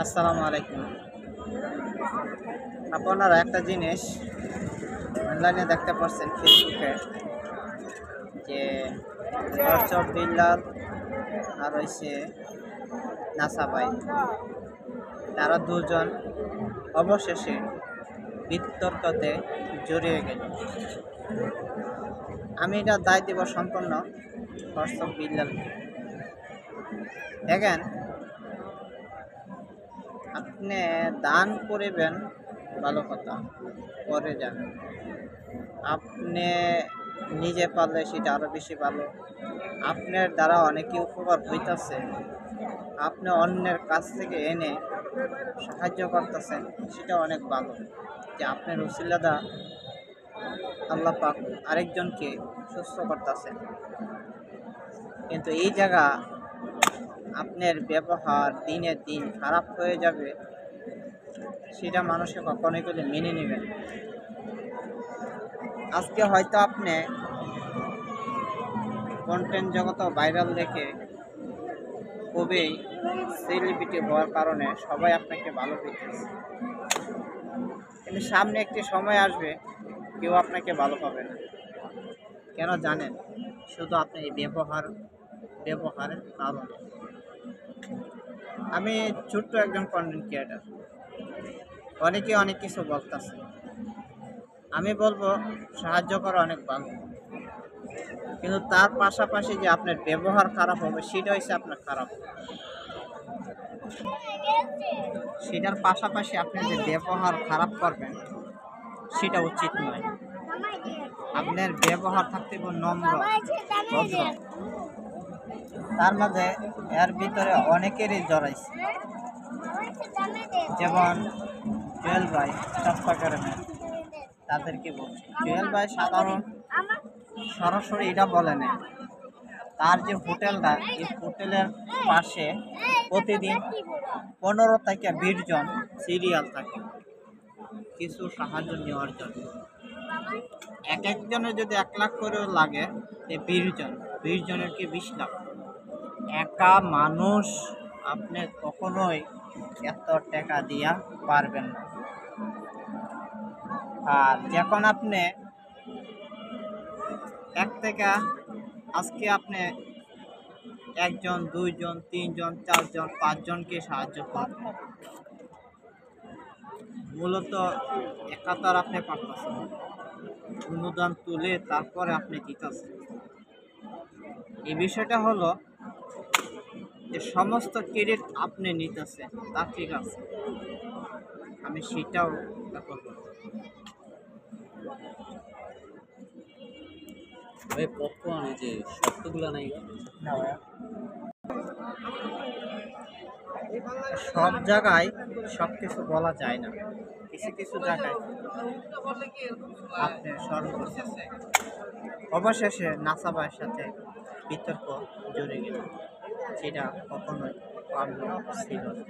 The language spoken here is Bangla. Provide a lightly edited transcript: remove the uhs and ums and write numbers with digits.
আসসালামু আলাইকুম। আপনারা একটা জিনিস অনলাইনে দেখতে পাচ্ছেন ফেসবুকে, যে চপ বিল্লাল আর হচ্ছে নাসাবাই, তারা দুজন অবশেষে বিতর্কতে জড়িয়ে গেল। আমি এটা দায় দিব সম্পূর্ণ চপ বিল্লালকে। দেখেন, আপনি দান করিবেন ভালো কথা, করে যান। আপনি নিজে পারলে সেটা আরও বেশি ভালো। আপনার দ্বারা অনেকে উপকার হইতেছে, আপনি অন্যের কাছ থেকে এনে সাহায্য করতেছেন, সেটা অনেক ভালো। যে আপনার উসিলাদা আল্লাহ পাক আরেকজনকে সুস্থ করতেছেন। কিন্তু এই জায়গা আপনার ব্যবহার দিনের দিন খারাপ হয়ে যাবে, সেটা মানুষে কখনোই করে মেনে নেবেন। আজকে হয়তো আপনি কন্টেন্ট জগতে ভাইরাল দেখে খুবই সেলিব্রিটি হওয়ার কারণে সবাই আপনাকে ভালো পেতেছে, কিন্তু সামনে একটি সময় আসবে কেউ আপনাকে ভালো পাবে না। কেন জানেন? শুধু আপনার এই ব্যবহারের কারণে। আমি ছোট্ট একজন কন্টেন্ট ক্রিয়েটার, অনেকে অনেক কিছু বলতেছে। আমি বলবো সাহায্য করা অনেক ভালো, কিন্তু তার পাশাপাশি যে আপনার ব্যবহার খারাপ হবে, সেটা হচ্ছে আপনার খারাপ। সেটার পাশাপাশি আপনি যে ব্যবহার খারাপ করবেন, সেটা উচিত নয়। আপনার ব্যবহার থাকতে হবে নম্র, ভদ্র। তার মাঝে এর ভিতরে অনেকেরই জড়াইছে, যেমন জুয়েল ভাই চট্টগ্রামে, তাদেরকে বলছি, জুয়েল ভাই সাধারণ সরাসরি এটা বলে না। তার যে হোটেলটা, এই হোটেলের পাশে প্রতিদিন 15 থেকে 20 জন সিরিয়াল থাকে কিছু সাহায্য নেওয়ার জন্য। এক একজনের যদি 1 লাখ করেও লাগে, 20 জনের কি 20 লাখ? একা মানুষ আপনি কখনোই এত টাকা দিয়া পারবেন না। আর যখন আপনি এক থেকে, আজকে আপনি 1 জন 2 জন 3 জন 4 জন 5 জনকে সাহায্য করবেন, মূলত একাতার আপনি পারতেছেন, অনুদান তুলে তারপরে আপনি দিতেছেন। এই বিষয়টা হলো যে সমস্ত ক্রেডিট আপনি নিতেছেন, তা ঠিক আছে, আমি সেটাও করবো। ভাই পপকর্ন এই যে শক্তগুলো নাই না ভাইয়া, সব জায়গায় সব কিছু বলা যায় না। কিছু কিছু জায়গায় আপনি স্মরণ করতেছে। অবশেষে নাসাবার সাথে বিতর্ক জড়ে গেল, সেটা কখনোই কাম্য ছিল না।